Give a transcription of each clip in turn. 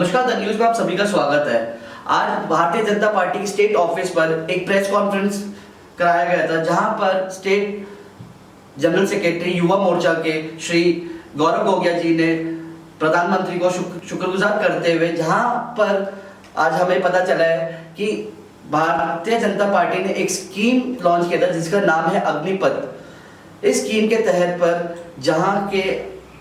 नमस्कार, the news में आप सभी का स्वागत है। आज भारतीय जनता पार्टी की स्टेट ऑफिस पर एक प्रेस कॉन्फ्रेंस कराया गया था, जहां पर state general secretary Yuva Morcha के श्री गौरव गोगिया जी ने प्रधानमंत्री को शुक्रगुजार करते हुए, जहां पर आज हमें पता चला है कि भारतीय जनता पार्टी ने एक स्कीम लॉन्च किया था जिसका नाम है अग्निपथ। इस स्कीम के तहत पर जहां के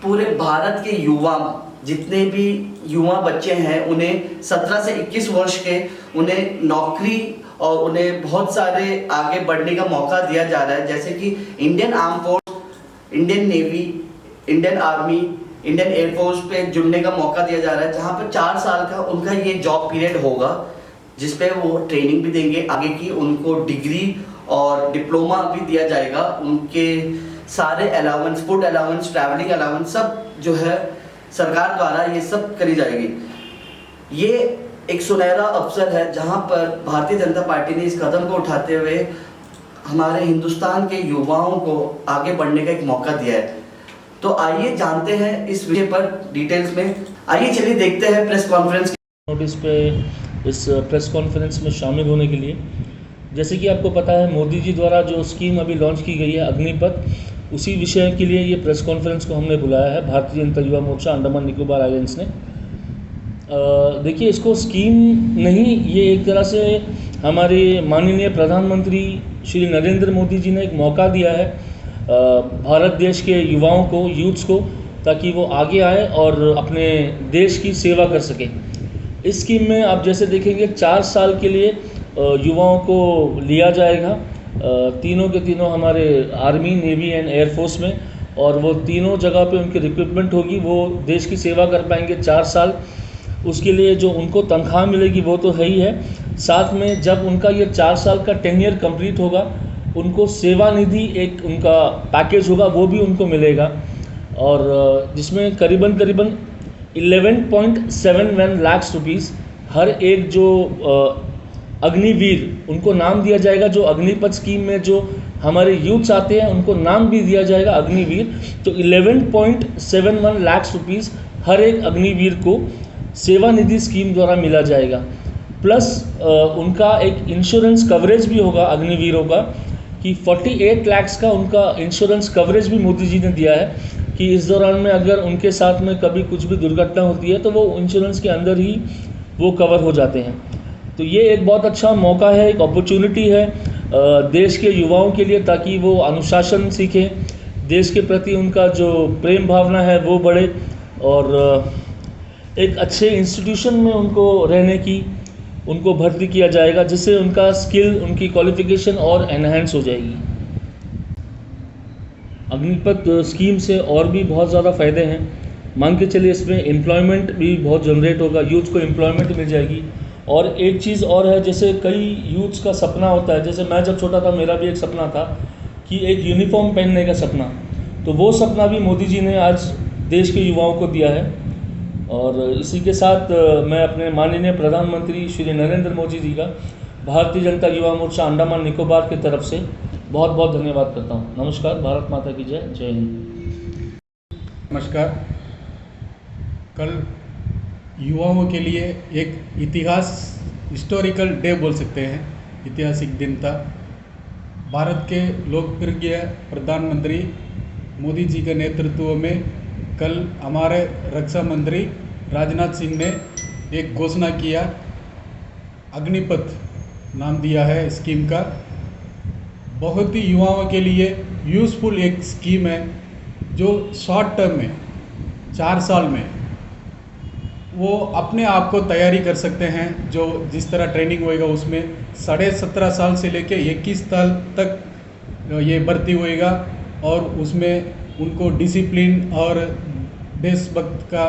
पूरे भारत के युवा, जितने भी युवा बच्चे हैं, उन्हें 17 से 21 वर्ष के उन्हें नौकरी और उन्हें बहुत सारे आगे बढ़ने का मौका दिया जा रहा है, जैसे कि Indian arm force, Indian navy, Indian army, Indian air force पे जुड़ने का मौका दिया जा रहा है, जहां पर 4 साल का उनका ये जॉब पीरियड होगा, जिसपे वो ट्रेनिंग भी देंगे आगे की, उनको डिग्री और डिप्लोमा भी दिया जाएगा, उनके सारे allowance, food allowance, travelling allowance सब जो है सरकार द्वारा ये सब करी जाएगी। ये एक सुनहरा अवसर है जहां पर भारतीय जनता पार्टी ने इस कदम को उठाते हुए हमारे हिंदुस्तान के युवाओं को आगे बढ़ने का एक मौका दिया है। तो आइए जानते हैं इस विषय पर डिटेल्स में। आइए चलिए देखते हैं प्रेस कॉन्फ्रेंस नोटिस पे इस प्रेस कॉन्फ्रेंस में शामिल होने के लिए। जैसे कि आपको पता है, मोदी जी द्वारा जो स्कीम अभी लॉन्च की गई है अग्निपथ, उसी विषय के लिए ये प्रेस कॉन्फ्रेंस को हमने बुलाया है भारतीय जनता युवा मोर्चा अंडमान निकोबार आइलैंड्स ने। देखिए, इसको स्कीम नहीं, ये एक तरह से हमारे माननीय प्रधानमंत्री श्री नरेंद्र मोदी जी ने एक मौका दिया है भारत देश के युवाओं को, यूथ्स को, ताकि वो आगे आए और अपने देश की सेवा कर सकें। इस स्कीम में आप जैसे देखेंगे 4 साल के लिए युवाओं को लिया जाएगा, तीनों के तीनों हमारे आर्मी, नेवी एंड एयरफोर्स में, और वो तीनों जगह पे उनकी रिक्रूटमेंट होगी, वो देश की सेवा कर पाएंगे 4 साल। उसके लिए जो उनको तनख्वाह मिलेगी वो तो है ही है, साथ में जब उनका ये 4 साल का टेन्योर कंप्लीट होगा, उनको सेवा निधि एक उनका पैकेज होगा, वो भी उनको मिलेगा, और जिसमें करीबन 11.71 लाख रुपीज़ हर एक जो अग्निवीर, उनको नाम दिया जाएगा। जो अग्निपथ स्कीम में जो हमारे यूथ्स आते हैं उनको नाम भी दिया जाएगा अग्निवीर। तो 11.71 लाख रुपीज़ हर एक अग्निवीर को सेवा निधि स्कीम द्वारा मिला जाएगा। प्लस उनका एक इंश्योरेंस कवरेज भी होगा अग्निवीरों का, कि 48 लाख का उनका इंश्योरेंस कवरेज भी मोदी जी ने दिया है कि इस दौरान में अगर उनके साथ में कभी कुछ भी दुर्घटना होती है तो वो इंश्योरेंस के अंदर ही वो कवर हो जाते हैं। तो ये एक बहुत अच्छा मौका है, एक अपॉर्चुनिटी है देश के युवाओं के लिए, ताकि वो अनुशासन सीखें, देश के प्रति उनका जो प्रेम भावना है वो बढ़े, और एक अच्छे इंस्टीट्यूशन में उनको रहने की उनको भर्ती किया जाएगा, जिससे उनका स्किल, उनकी क्वालिफिकेशन और एनहांस हो जाएगी। अग्निपथ स्कीम से और भी बहुत ज़्यादा फ़ायदे हैं। मान के चलिए, इसमें एम्प्लॉयमेंट भी बहुत जनरेट होगा, यूथ को एम्प्लॉयमेंट मिल जाएगी। और एक चीज़ और है, जैसे कई यूथ्स का सपना होता है, जैसे मैं जब छोटा था मेरा भी एक सपना था कि एक यूनिफॉर्म पहनने का सपना, तो वो सपना भी मोदी जी ने आज देश के युवाओं को दिया है। और इसी के साथ मैं अपने माननीय प्रधानमंत्री श्री नरेंद्र मोदी जी का भारतीय जनता युवा मोर्चा अंडमान निकोबार की तरफ से बहुत बहुत धन्यवाद करता हूँ। नमस्कार, भारत माता की जय, जय हिंद। नमस्कार। कल युवाओं के लिए एक हिस्टोरिकल डे बोल सकते हैं, ऐतिहासिक दिन था। भारत के लोकप्रिय प्रधानमंत्री मोदी जी के नेतृत्व में कल हमारे रक्षा मंत्री राजनाथ सिंह ने एक घोषणा किया, अग्निपथ नाम दिया है स्कीम का। बहुत ही युवाओं के लिए यूज़फुल एक स्कीम है, जो शॉर्ट टर्म में 4 साल में वो अपने आप को तैयारी कर सकते हैं। जो जिस तरह ट्रेनिंग होएगा उसमें 17.5 साल से लेके 21 साल तक ये भर्ती होएगा, और उसमें उनको डिसिप्लिन और देशभक्त का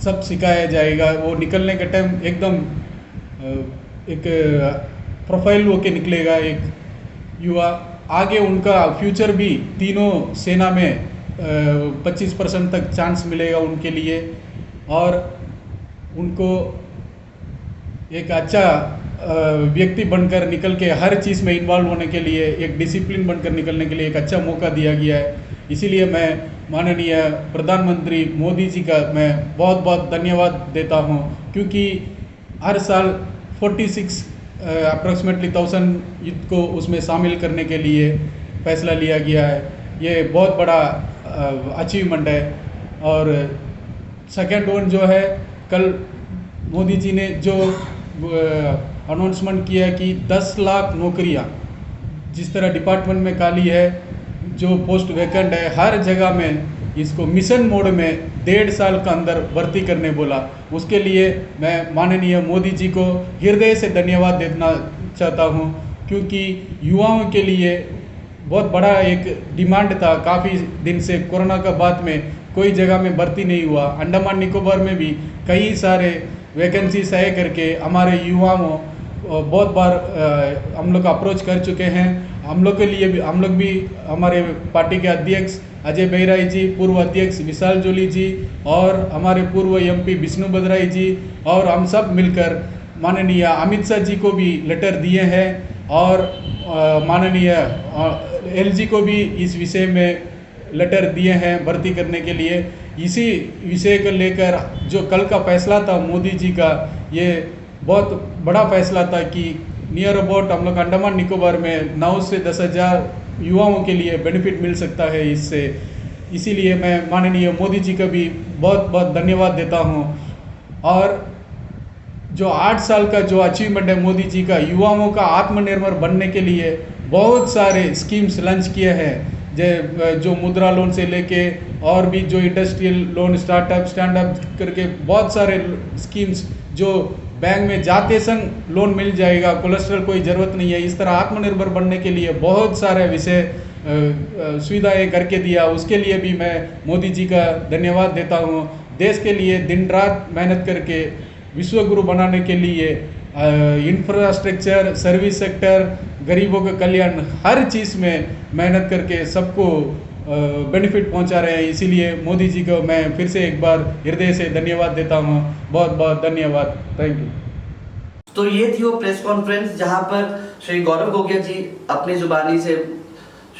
सब सिखाया जाएगा। वो निकलने के टाइम एकदम एक प्रोफाइल होके निकलेगा एक युवा। आगे उनका फ्यूचर भी तीनों सेना में 25% तक चांस मिलेगा उनके लिए, और उनको एक अच्छा व्यक्ति बनकर निकल के हर चीज़ में इन्वॉल्व होने के लिए, एक डिसिप्लिन बनकर निकलने के लिए एक अच्छा मौका दिया गया है। इसीलिए मैं माननीय प्रधानमंत्री मोदी जी का मैं बहुत बहुत धन्यवाद देता हूँ, क्योंकि हर साल 46 अप्रॉक्सीमेटली 1000 यूथ को उसमें शामिल करने के लिए फैसला लिया गया है। ये बहुत बड़ा अचीवमेंट है। और सेकेंड वन जो है, कल मोदी जी ने जो अनाउंसमेंट किया कि 10 लाख नौकरियां जिस तरह डिपार्टमेंट में खाली है, जो पोस्ट वैकेंट है, हर जगह में इसको मिशन मोड में 1.5 साल का अंदर भर्ती करने बोला। उसके लिए मैं माननीय मोदी जी को हृदय से धन्यवाद देना चाहता हूँ, क्योंकि युवाओं के लिए बहुत बड़ा एक डिमांड था। काफ़ी दिन से कोरोना का बाद में कोई जगह में भर्ती नहीं हुआ। अंडमान निकोबार में भी कई सारे वैकेंसीज आए करके हमारे युवाओं बहुत बार हम लोग अप्रोच कर चुके हैं। हम लोग के लिए भी, हम लोग भी, हमारे पार्टी के अध्यक्ष अजय बेहराई जी, पूर्व अध्यक्ष विशाल जोली जी और हमारे पूर्व एमपी विष्णु बदराई जी और हम सब मिलकर माननीय अमित शाह जी को भी लेटर दिए हैं और माननीय एलजी को भी इस विषय में लेटर दिए हैं भर्ती करने के लिए। इसी विषय को लेकर जो कल का फैसला था मोदी जी का, ये बहुत बड़ा फैसला था कि नियर अबाउट हम लोग अंडमान निकोबार में 9 से 10 हज़ार युवाओं के लिए बेनिफिट मिल सकता है इससे। इसीलिए मैं माननीय मोदी जी का भी बहुत बहुत धन्यवाद देता हूँ। और जो 8 साल का जो अचीवमेंट है मोदी जी का, युवाओं का आत्मनिर्भर बनने के लिए बहुत सारे स्कीम्स लॉन्च किए हैं, जो मुद्रा लोन से लेके और भी जो industrial loan, startup, stand up करके बहुत सारे स्कीम्स, जो बैंक में जाते संग लोन मिल जाएगा, कोलेस्ट्रल कोई ज़रूरत नहीं है। इस तरह आत्मनिर्भर बनने के लिए बहुत सारे विषय सुविधाएं करके दिया। उसके लिए भी मैं मोदी जी का धन्यवाद देता हूँ। देश के लिए दिन रात मेहनत करके विश्व गुरु बनाने के लिए इंफ्रास्ट्रक्चर, सर्विस सेक्टर, गरीबों का कल्याण, हर चीज़ में मेहनत करके सबको बेनिफिट पहुंचा रहे हैं। इसीलिए मोदी जी को मैं फिर से एक बार हृदय से धन्यवाद देता हूं। बहुत बहुत धन्यवाद। Thank you. तो ये थी वो प्रेस कॉन्फ्रेंस जहां पर श्री गौरव गोगिया जी अपनी जुबानी से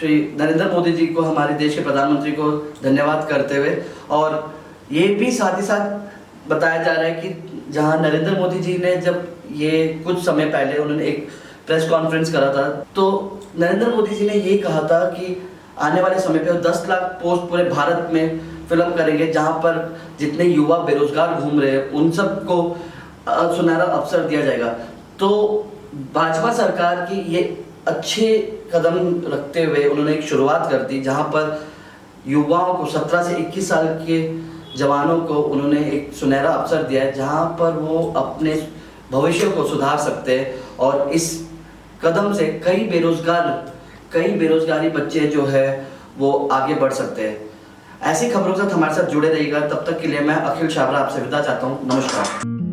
श्री नरेंद्र मोदी जी को, हमारे देश के प्रधानमंत्री को धन्यवाद करते हुए, और ये भी साथ ही साथ बताया जा रहा है कि जहां नरेंद्र मोदी जी ने जब ये कुछ समय पहले उन्होंने एक प्रेस कॉन्फ्रेंस करा था, तो नरेंद्र मोदी जी ने ये कहा था कि आने वाले समय पे 10 लाख पोस्ट पूरे भारत में फिल्म करेंगे, जहां पर जितने युवा बेरोजगार घूम रहे हैं उन सबको सुनहरा अवसर दिया जाएगा। तो भाजपा सरकार की ये अच्छे कदम रखते हुए उन्होंने एक शुरुआत कर दी, जहां पर युवाओं को 17 से 21 साल के जवानों को उन्होंने एक सुनहरा अवसर दिया है, जहां पर वो अपने भविष्य को सुधार सकते हैं। और इस कदम से कई बेरोजगारी बच्चे जो है वो आगे बढ़ सकते हैं। ऐसी खबरों के साथ हमारे साथ जुड़े रहिएगा। तब तक के लिए मैं अखिल छाबरा आपसे विदा चाहता हूँ। नमस्कार।